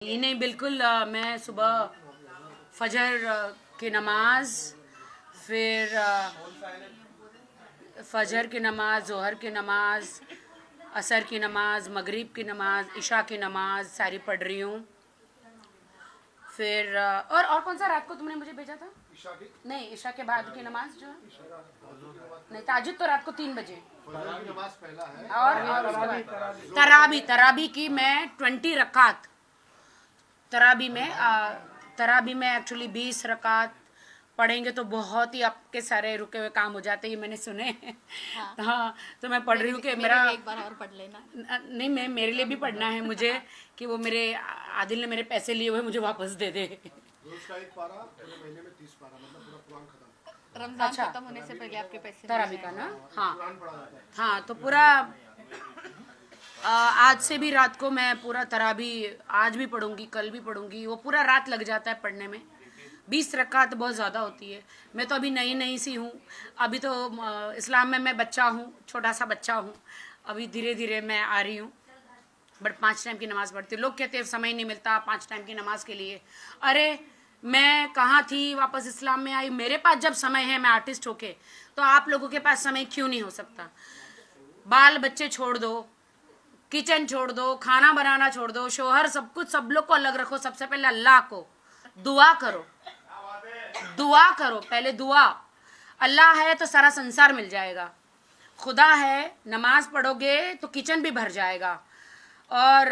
नहीं बिल्कुल मैं सुबह फजर की नमाज, फिर फजर की नमाज, ज़ोहर की नमाज, असर की नमाज, मगरिब की नमाज, इशा की नमाज सारी पढ़ रही हूँ। फिर और कौन सा रात को तुमने मुझे भेजा था? इशा की? नहीं, इशा के बाद की नमाज जो नहीं, ताजुद तो रात को 3 बजे नमाज पहला है। और उसके बाद तराबी की मैं 20 रकात तराबी में एक्चुअली 20 रकात पढ़ेंगे तो बहुत ही आपके सारे रुके हुए काम हो जाते हैं, ये मैंने सुने। हाँ, तो मैं पढ़ रही हूँ कि मेरा एक बार और पढ़ लेना। नहीं, मैं मेरे लिए भी पढ़ना है मुझे कि वो मेरे आदिल ने मेरे पैसे लिए हुए मुझे वापस दे दे। रोज का एक पारा, पूरे महीने में 30 पारा, मतलब पूरा कुरान खत्म। रमजान खत्म होने से पहले आपके पैसे तराबी का ना? हाँ कुरान पढ़ा जाता है। हाँ, तो पूरा आज से भी रात को मैं पूरा तराबी आज भी पढ़ूंगी, कल भी पढ़ूंगी। वो पूरा रात लग जाता है पढ़ने में। 20 रकात बहुत ज़्यादा होती है। मैं तो अभी नई सी हूँ, अभी तो इस्लाम में मैं बच्चा हूँ, छोटा सा बच्चा हूँ। अभी धीरे धीरे मैं आ रही हूँ, बट 5 टाइम की नमाज़ पढ़ती हूँ। लोग कहते हैं समय नहीं मिलता 5 टाइम की नमाज के लिए। अरे मैं कहाँ थी, वापस इस्लाम में आई। मेरे पास जब समय है, मैं आर्टिस्ट होके, तो आप लोगों के पास समय क्यों नहीं हो सकता? बाल बच्चे छोड़ दो, किचन छोड़ दो, खाना बनाना छोड़ दो, शोहर, सब कुछ, सब लोग को अलग रखो। सबसे पहले अल्लाह को दुआ करो, दुआ करो पहले। दुआ, अल्लाह है तो सारा संसार मिल जाएगा। खुदा है, नमाज पढ़ोगे तो किचन भी भर जाएगा। और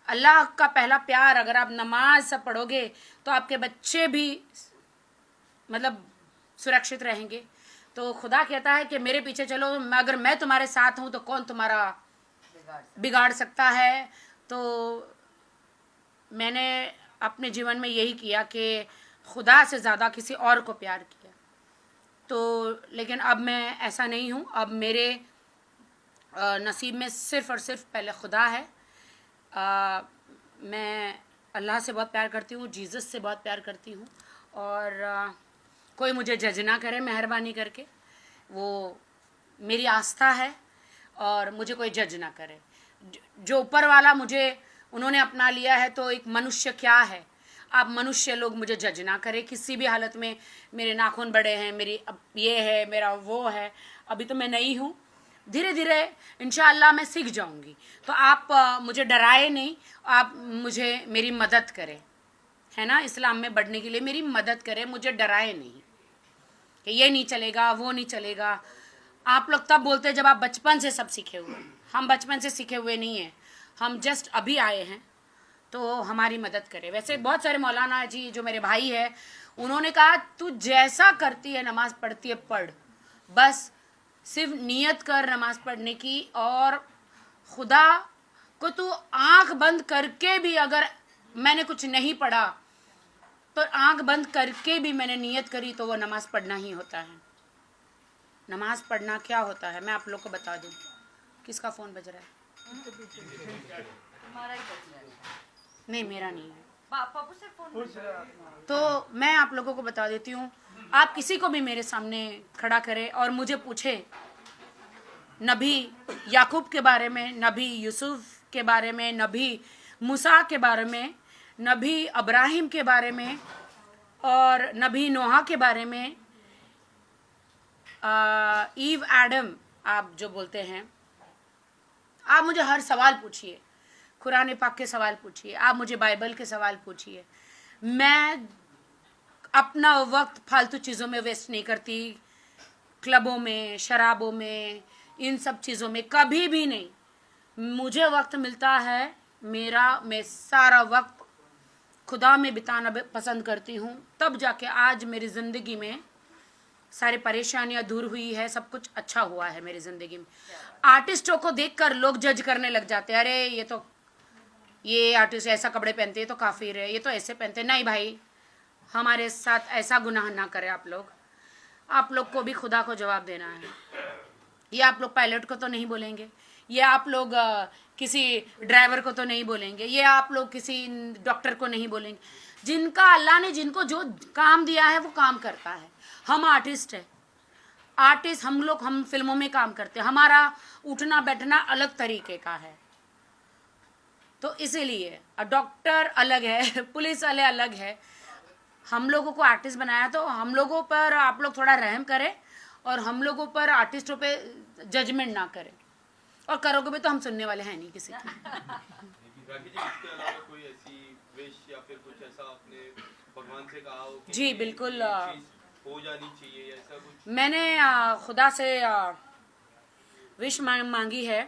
अल्लाह का पहला प्यार, अगर आप नमाज सब पढ़ोगे तो आपके बच्चे भी मतलब सुरक्षित रहेंगे। तो खुदा कहता है कि मेरे पीछे चलो, अगर मैं तुम्हारे साथ हूँ तो कौन तुम्हारा बिगाड़ सकता है। तो मैंने अपने जीवन में यही किया कि खुदा से ज़्यादा किसी और को प्यार किया। तो लेकिन अब मैं ऐसा नहीं हूँ। अब मेरे नसीब में सिर्फ़ और सिर्फ पहले खुदा है। मैं अल्लाह से बहुत प्यार करती हूँ, जीसस से बहुत प्यार करती हूँ। और कोई मुझे जज ना करे मेहरबानी करके, वो मेरी आस्था है। और मुझे कोई जज ना करे। जो ऊपर वाला मुझे उन्होंने अपना लिया है, तो एक मनुष्य क्या है, आप मनुष्य लोग मुझे जज ना करें किसी भी हालत में। मेरे नाखून बड़े हैं, मेरी अब ये है, मेरा वो है। अभी तो मैं नई हूँ, धीरे धीरे इंशाअल्लाह मैं सीख जाऊँगी। तो आप मुझे डराए नहीं, आप मुझे मेरी मदद करें, है ना। इस्लाम में बढ़ने के लिए मेरी मदद करें, मुझे डराए नहीं कि ये नहीं चलेगा, वो नहीं चलेगा। आप लोग तब बोलते हैं जब आप बचपन से सब सीखे हुए। हम बचपन से सीखे हुए नहीं हैं, हम जस्ट अभी आए हैं। तो हमारी मदद करें। वैसे बहुत सारे मौलाना जी जो मेरे भाई है, उन्होंने कहा तू जैसा करती है, नमाज पढ़ती है, पढ़, बस सिर्फ नियत कर नमाज पढ़ने की। और खुदा को तू आंख बंद करके भी, अगर मैंने कुछ नहीं पढ़ा तो आंख बंद करके भी मैंने नियत करी तो वो नमाज पढ़ना ही होता है। नमाज पढ़ना क्या होता है मैं आप लोग को बता दूं। किसका फ़ोन बज रहा है? तुम्हारा ही बच रहा है। नहीं, मेरा नहीं है। पापा से फोन तो मैं आप लोगों को बता देती हूँ। आप किसी को भी मेरे सामने खड़ा करें और मुझे पूछे नबी याकूब के बारे में, नबी यूसुफ के बारे में, नबी मूसा के बारे में, नबी अब्राहिम के बारे में, और नबी नोहा के बारे में, ईव एडम आप जो बोलते हैं, आप मुझे हर सवाल पूछिए। कुरान पाक के सवाल पूछिए, आप मुझे बाइबल के सवाल पूछिए। मैं अपना वक्त फालतू चीज़ों में वेस्ट नहीं करती, क्लबों में, शराबों में, इन सब चीज़ों में कभी भी नहीं। मुझे वक्त मिलता है, मैं सारा वक्त खुदा में बिताना पसंद करती हूँ। तब जाके आज मेरी ज़िंदगी में सारी परेशानियां दूर हुई है, सब कुछ अच्छा हुआ है मेरी ज़िंदगी में। आर्टिस्टों को देखकर लोग जज करने लग जाते हैं, अरे ये आर्टिस्ट ऐसा कपड़े पहनते हैं तो काफिर है, ये तो ऐसे पहनते। नहीं भाई, हमारे साथ ऐसा गुनाह ना करें आप लोग। आप लोग को भी खुदा को जवाब देना है। ये आप लोग पायलट को तो नहीं बोलेंगे, ये आप लोग किसी ड्राइवर को तो नहीं बोलेंगे, ये आप लोग किसी डॉक्टर को नहीं बोलेंगे। जिनका अल्लाह ने जिनको जो काम दिया है वो काम करता है। हम आर्टिस्ट है, आर्टिस्ट हम फिल्मों में काम करते हैं। हमारा उठना बैठना अलग तरीके का है। तो इसीलिए डॉक्टर अलग है, पुलिस वाले अलग है, हम लोगों को आर्टिस्ट बनाया, तो हम लोगों पर आप लोग थोड़ा रहम करें और हम लोगों पर आर्टिस्टों पे जजमेंट ना करें, और करोगे भी तो हम सुनने वाले हैं नहीं किसी की। राखी जी, इसके अलावा कोई ऐसी विश या फिर कुछ ऐसा आपने भगवान से कहा हो कि जी बिल्कुल, ये चीज़ हो जानी चाहिए, ऐसा कुछ? मैंने खुदा से विश मांगी है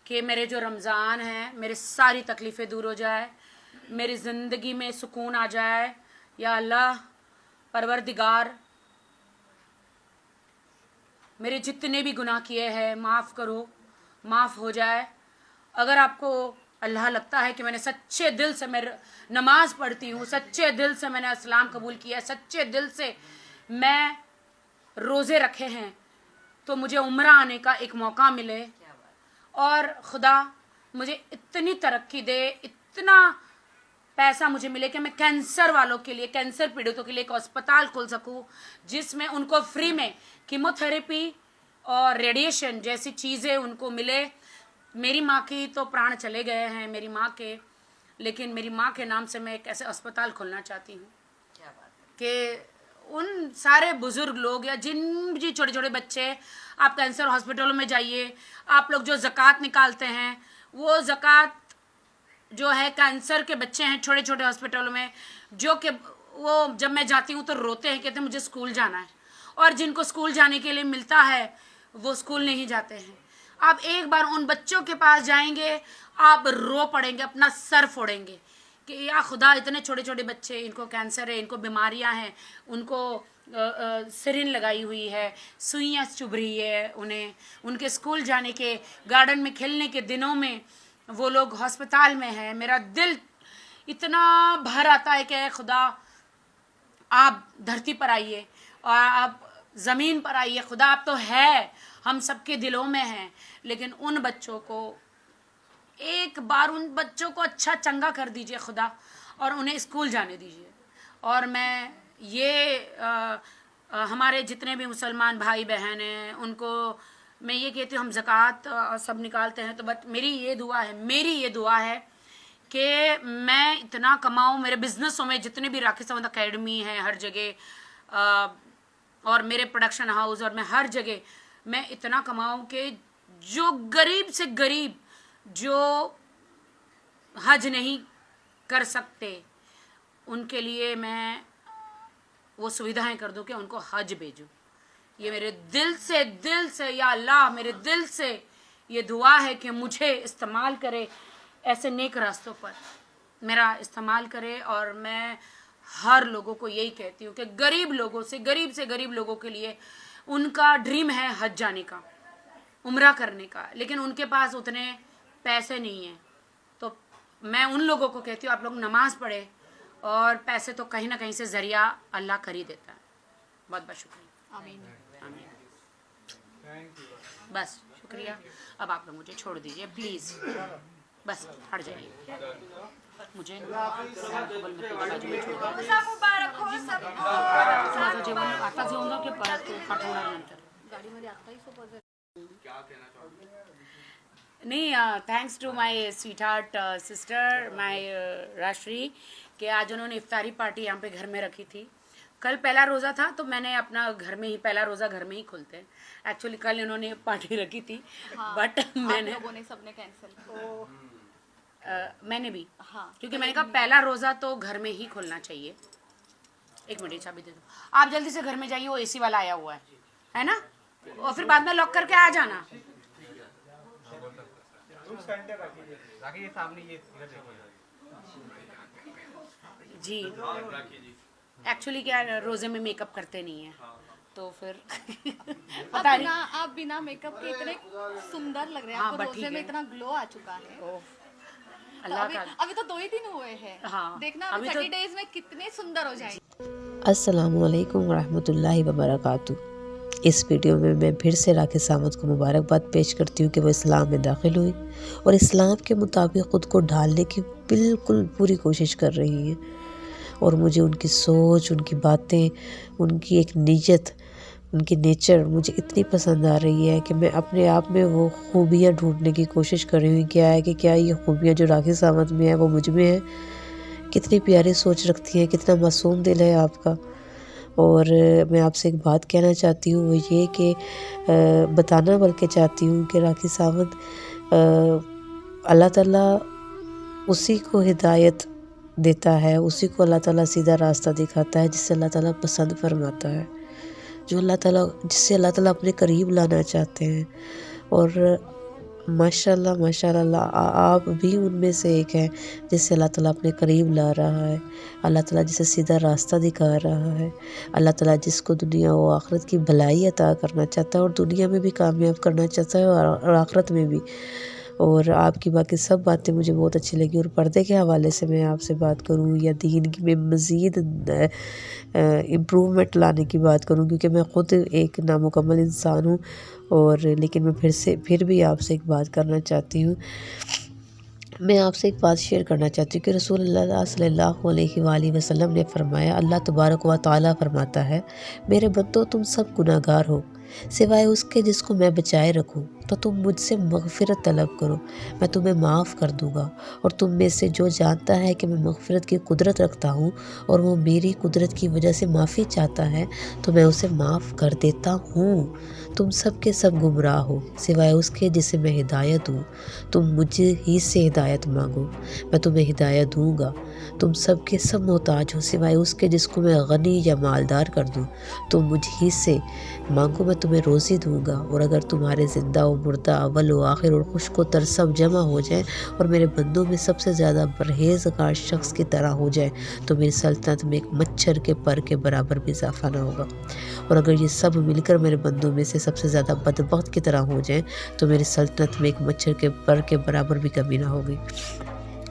कि मेरे जो रमज़ान है, मेरी सारी तकलीफ़ें दूर हो जाए, मेरी ज़िंदगी में सुकून आ जाए। या अल्लाह परवरदिगार, मेरे जितने भी गुनाह किए हैं माफ़ करो, माफ़ हो जाए। अगर आपको अल्लाह लगता है कि मैंने सच्चे दिल से मैं नमाज पढ़ती हूँ, सच्चे दिल से मैंने इस्लाम कबूल किया है, सच्चे दिल से मैं रोज़े रखे हैं, तो मुझे उम्रा आने का एक मौका मिले और खुदा मुझे इतनी तरक्की दे, इतना पैसा मुझे मिले कि मैं कैंसर वालों के लिए, कैंसर पीड़ितों के लिए एक अस्पताल खोल सकूं जिसमें उनको फ्री में कीमोथेरेपी और रेडिएशन जैसी चीज़ें उनको मिले। मेरी माँ की तो प्राण चले गए हैं, मेरी माँ के, लेकिन मेरी माँ के नाम से मैं एक ऐसे अस्पताल खोलना चाहती हूँ कि उन सारे बुजुर्ग लोग या जिन भी छोटे छोटे बच्चे, आप कैंसर हॉस्पिटलों में जाइए, आप लोग जो ज़कात निकालते हैं, वो ज़कात जो है कैंसर के बच्चे हैं छोटे छोटे हॉस्पिटलों में, जो कि वो जब मैं जाती हूँ तो रोते हैं, कहते हैं मुझे स्कूल जाना है, और जिनको स्कूल जाने के लिए मिलता है वो स्कूल नहीं जाते हैं। आप एक बार उन बच्चों के पास जाएंगे, आप रो पड़ेंगे, अपना सर फोड़ेंगे कि या खुदा, इतने छोटे छोटे बच्चे, इनको कैंसर है, इनको बीमारियां हैं, उनको सिरिन लगाई हुई है, सुइयाँ चुभ रही है उन्हें, उनके स्कूल जाने के, गार्डन में खेलने के दिनों में वो लोग अस्पताल में हैं। मेरा दिल इतना भर आता है कि खुदा आप धरती पर आइए और आप ज़मीन पर आइए, खुदा आप तो है, हम सबके दिलों में हैं, लेकिन उन बच्चों को एक बार, उन बच्चों को अच्छा चंगा कर दीजिए खुदा, और उन्हें स्कूल जाने दीजिए। और मैं ये हमारे जितने भी मुसलमान भाई बहन हैं उनको मैं ये कहती हूँ, हम ज़कात सब निकालते हैं, तो बट मेरी ये दुआ है कि मैं इतना कमाऊँ, मेरे बिज़नेसों में जितने भी राखी सावंत अकेडमी है हर जगह, और मेरे प्रोडक्शन हाउस, और मैं हर जगह मैं इतना कमाऊँ कि जो गरीब से गरीब जो हज नहीं कर सकते उनके लिए मैं वो सुविधाएं कर दूं कि उनको हज भेजूं। ये मेरे दिल से या अल्लाह, मेरे दिल से ये दुआ है कि मुझे इस्तेमाल करे, ऐसे नेक रास्तों पर मेरा इस्तेमाल करे। और मैं हर लोगों को यही कहती हूँ कि गरीब लोगों से गरीब लोगों के लिए उनका ड्रीम है हज जाने का, उम्रा करने का, लेकिन उनके पास उतने पैसे नहीं हैं। तो मैं उन लोगों को कहती हूँ, आप लोग नमाज पढ़े, और पैसे तो कहीं ना कहीं से ज़रिया अल्लाह कर ही देता है। बहुत बहुत शुक्रिया। आमीन। बस शुक्रिया। अब आप लोग मुझे छोड़ दीजिए प्लीज़, बस हट जाइए, मुझे माझं जेवण आता जेवण की परत पाठवणार नंतर गाडीमध्ये आत्ताही सोबत क्या कहना चाहोगे? नहीं, thanks to my sweetheart sister, my Rashtri, कि आज उन्होंने इफ्तारी पार्टी यहाँ पे घर में रखी थी। कल पहला रोज़ा था तो मैंने अपना घर में ही, पहला रोज़ा घर में ही खोलते हैं। एक्चुअली कल इन्होंने पार्टी रखी थी, हाँ, बट मैंने, लोगों ने सबने कैंसिल। मैंने भी, हाँ, क्योंकि मैंने कहा पहला रोज़ा तो घर में ही खोलना चाहिए। एक मिनट, चाबी दे दो, आप जल्दी से घर में जाइए, वो एसी वाला आया हुआ है ना, और फिर बाद में लॉक करके आ जाना। जी राखी जी, एक्चुअली क्या रोज़े में मेकअप करते नहीं है, तो फिर पता नहीं। आप बिना मेकअप के इतने सुंदर लग रहे हैं। हाँ, आपको बट रोजे ठीक में है। इतना ग्लो आ चुका है। ओह, तो अल्लाह का। अभी तो 2 ही दिन हुए हैं। हाँ, देखना अभी अभी तो- 30 डेज में कितने सुंदर हो जाएंगे। अस्सलामुअलैकुम वरहमतुल्लाहि वबरकातुहू। इस वीडियो में मैं फिर से राखी सावंत को मुबारकबाद पेश करती हूँ कि वो इस्लाम में दाखिल हुई और इस्लाम के मुताबिक ख़ुद को ढालने की बिल्कुल पूरी कोशिश कर रही हैं। और मुझे उनकी सोच, उनकी बातें, उनकी एक नीयत उनकी नेचर मुझे इतनी पसंद आ रही है कि मैं अपने आप में वो खूबियाँ ढूंढने की कोशिश कर रही हूँ। क्या है कि क्या ये खूबियाँ जो राखी सावंत में है वो मुझ में है। कितनी प्यारी सोच रखती हैं, कितना मासूम दिल है आपका। और मैं आपसे एक बात कहना चाहती हूँ, वो ये कि बताना बल्कि चाहती हूँ कि राखी सावंत अल्लाह ताला उसी को हिदायत देता है, उसी को अल्लाह ताला सीधा रास्ता दिखाता है जिससे अल्लाह ताला पसंद फरमाता है, जिससे अल्लाह ताला अपने करीब लाना चाहते हैं। और माशाल्लाह माशाल्लाह आप भी उनमें से एक हैं जिससे अल्लाह ताला अपने करीब ला रहा है, अल्लाह ताला जिसे सीधा रास्ता दिखा रहा है, अल्लाह ताला जिसको दुनिया और आखिरत की भलाई अता करना चाहता है और दुनिया में भी कामयाब करना चाहता है और आखिरत में भी। और आपकी बाकी सब बातें मुझे बहुत अच्छी लगी। और पर्दे के हवाले से मैं आपसे बात करूं या दीन की में मज़ीद इम्प्रूवमेंट लाने की बात करूं, क्योंकि मैं ख़ुद एक नामुकम्मल इंसान हूं। और लेकिन मैं फिर भी आपसे एक बात करना चाहती हूँ। मैं आपसे एक बात शेयर करना चाहती हूँ कि रसूलुल्लाह सल्लल्लाहु अलैहि वसल्लम ने फरमाया, अल्लाह तबारक व तआला फरमाता है, मेरे बंदो तुम सब गुनाहगार हो सिवाय उसके जिसको मैं बचाए रखूं, तो तुम मुझसे मग़फ़िरत तलब करो, मैं तुम्हें माफ़ कर दूंगा। और तुम में से जो जानता है कि मैं मग़फ़िरत की कुदरत रखता हूँ और वो मेरी कुदरत की वजह से माफ़ी चाहता है तो मैं उसे माफ़ कर देता हूँ। तुम सब के सब गुमराह हो सिवाय उसके जिसे मैं हिदायत दूँ। तुम मुझे ही से हिदायत मांगो, मैं तुम्हें हिदायत दूँगा। तुम सब के सब मोहताज हो सिवाय उसके जिसको मैं गनी या मालदार कर दूँ। तुम मुझ ही से मांगो, मैं तुम्हें रोज़ी दूँगा। और अगर तुम्हारे ज़िंदा व मुर्दा, अव्वल व आखिर और खुश को तर सब जमा हो जाए और मेरे बंदों में सबसे ज़्यादा परहेज़गार शख्स की तरह हो जाए तो मेरी सल्तनत में एक मच्छर के पर के बराबर भी इजाफा ना होगा। और अगर ये सब मिलकर मेरे बंदों में से सबसे ज़्यादा बदबख्त की तरह हो जाए तो मेरी सल्तनत में एक मच्छर के पर के बराबर भी कमी ना होगी।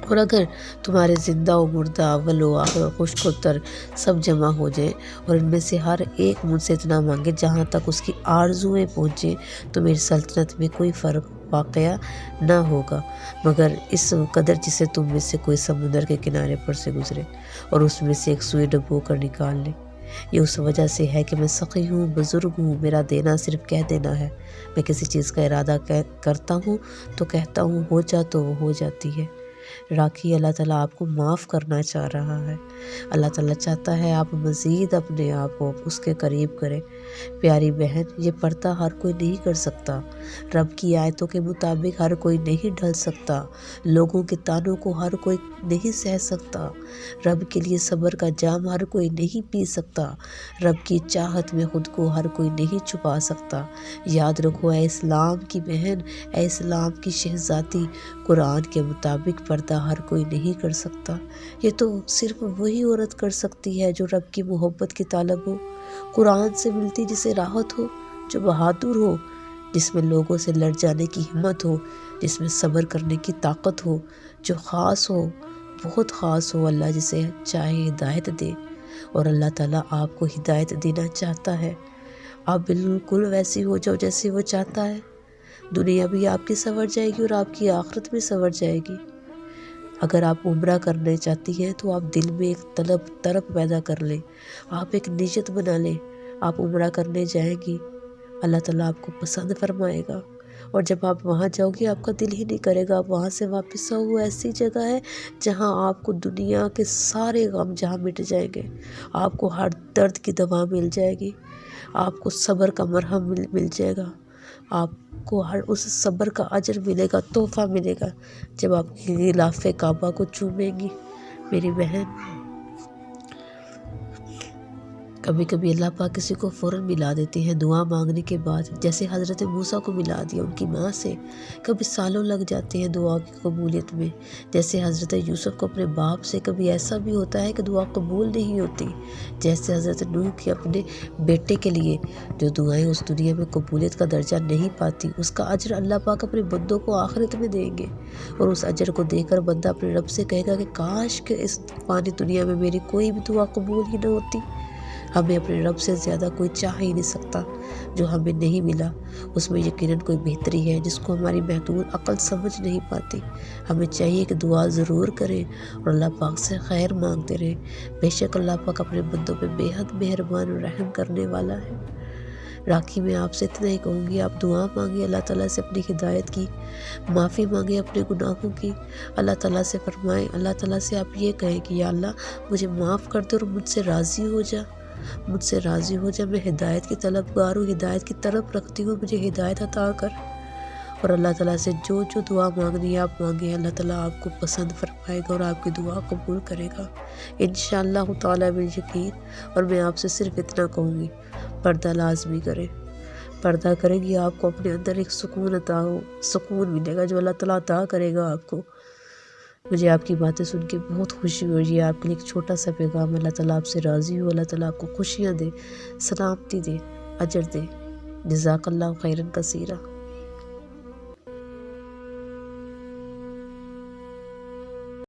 और अगर तुम्हारे ज़िंदा व मुर्दा, अव्वल व आखिर और खुश को तर सब जमा हो जाए और इनमें से हर एक मुझसे इतना मांगे जहाँ तक उसकी आरजुएँ पहुँचे तो मेरी सल्तनत में कोई फ़र्क वाक़या ना होगा मगर इस कदर जिसे तुम में से कोई समुंदर के किनारे पर से गुज़रे और उसमें से एक सुई डुबो कर निकाल ले। ये उस वजह से है कि मैं सखी हूँ, बुज़ुर्ग हूँ, मेरा देना सिर्फ कह देना है। मैं किसी चीज़ का इरादा करता हूँ तो कहता हूँ हो जा तो वो हो जाती है। राखी अल्लाह ताला आपको माफ़ करना चाह रहा है। अल्लाह ताला चाहता है आप मज़ीद अपने आप को उसके करीब करें। प्यारी बहन, ये पर्दा हर कोई नहीं कर सकता। रब की आयतों के मुताबिक हर कोई नहीं ढल सकता। लोगों के तानों को हर कोई नहीं सह सकता। रब के लिए सब्र का जाम हर कोई नहीं पी सकता। रब की चाहत में खुद को हर कोई नहीं छुपा सकता। याद रखो ऐ इस्लाम की बहन, ऐ इस्लाम की शहज़ादी, कुरान के मुताबिक पर्दा हर कोई नहीं कर सकता। ये तो सिर्फ वही औरत कर सकती है जो रब की मोहब्बत की तालब हो, कुरान से मिलती जिसे राहत हो, जो बहादुर हो, जिसमें लोगों से लड़ जाने की हिम्मत हो, जिसमें सब्र करने की ताकत हो, जो ख़ास हो, बहुत ख़ास हो। अल्लाह जिसे चाहे हिदायत दे और अल्लाह ताला आपको हिदायत देना चाहता है। आप बिल्कुल वैसी हो जाओ जैसे वो चाहता है। दुनिया भी आपकी संवर जाएगी और आपकी आखिरत भी संवर जाएगी। अगर आप उम्रा करने चाहती हैं तो आप दिल में एक तरफ पैदा कर लें, आप एक नियत बना लें, आप उम्रा करने जाएंगी, अल्लाह ताला आपको पसंद फरमाएगा। और जब आप वहाँ जाओगी आपका दिल ही नहीं करेगा आप वहाँ से वापस आओ। वो ऐसी जगह है जहाँ आपको दुनिया के सारे गम जहाँ मिट जाएंगे, आपको हर दर्द की दवा मिल जाएगी, आपको सब्र का मरहम मिल जाएगा, आपको हर उस सब्र का अजर मिलेगा, तोहफ़ा मिलेगा जब आप गिलाफ़े काबा को चूमेंगी। मेरी बहन, कभी कभी अल्लाह पाक किसी को फ़ौरन मिला देते हैं दुआ मांगने के बाद, जैसे हज़रत मूसा को मिला दिया उनकी माँ से। कभी सालों लग जाते हैं दुआ की कबूलियत में, जैसे हज़रत यूसुफ को अपने बाप से। कभी ऐसा भी होता है कि दुआ कबूल नहीं होती, जैसे हज़रत नूह के अपने बेटे के लिए। जो दुआएं उस दुनिया में कबूलियत का दर्जा नहीं पाती, उसका अजर अल्लाह पाक अपने बंदों को आखिरत में देंगे। और उस अजर को देकर बंदा अपने रब से कहेगा कि काश कि इस फ़ानी दुनिया में मेरी कोई भी दुआ कबूल ही न होती। हमें अपने रब से ज़्यादा कोई चाह ही नहीं सकता। जो हमें नहीं मिला उसमें यकीनन कोई बेहतरी है जिसको हमारी महदूद अक्ल समझ नहीं पाती। हमें चाहिए कि दुआ ज़रूर करें और अल्लाह पाक से खैर मांगते रहें। बेशक अल्लाह पाक अपने बंदों पे बेहद मेहरबान और रहम करने वाला है। राखी में आपसे इतना ही कहूँगी, आप दुआ मांगे अल्लाह ताला से अपनी हिदायत की, माफ़ी मांगे अपने गुनाहों की, अल्लाह ताला से फरमाएं, अल्लाह ताला से आप ये कहें कि या अल्लाह मुझे माफ़ कर दे और मुझसे राज़ी हो जा, मुझसे राज़ी हो जा। मैं हिदायत की तलबगार हूँ, हिदायत की तरफ रखती हूँ, मुझे हिदायत अता कर। और अल्लाह ताला से जो जो दुआ मांगनी है आप मांगे, अल्लाह ताला आपको पसंद फरमाएगा और आपकी दुआ कबूल करेगा इंशाअल्लाह ताला बिल यकीन। और मैं आपसे सिर्फ इतना कहूँगी, पर्दा लाजमी करें, पर्दा करेंगी आपको अपने अंदर एक सुकून अता हो, सुकून मिलेगा जो अल्लाह ताला अता करेगा आपको। मुझे आपकी बातें सुन के बहुत खुशी हुई। ये आपके लिए एक छोटा सा पैगाम, अल्लाह ताला आपसे राज़ी हो, अल्लाह ताला आपको खुशियाँ दे, सलामती दे, अजर दे। जज़ाकल्लाहु खैरन कसीरा।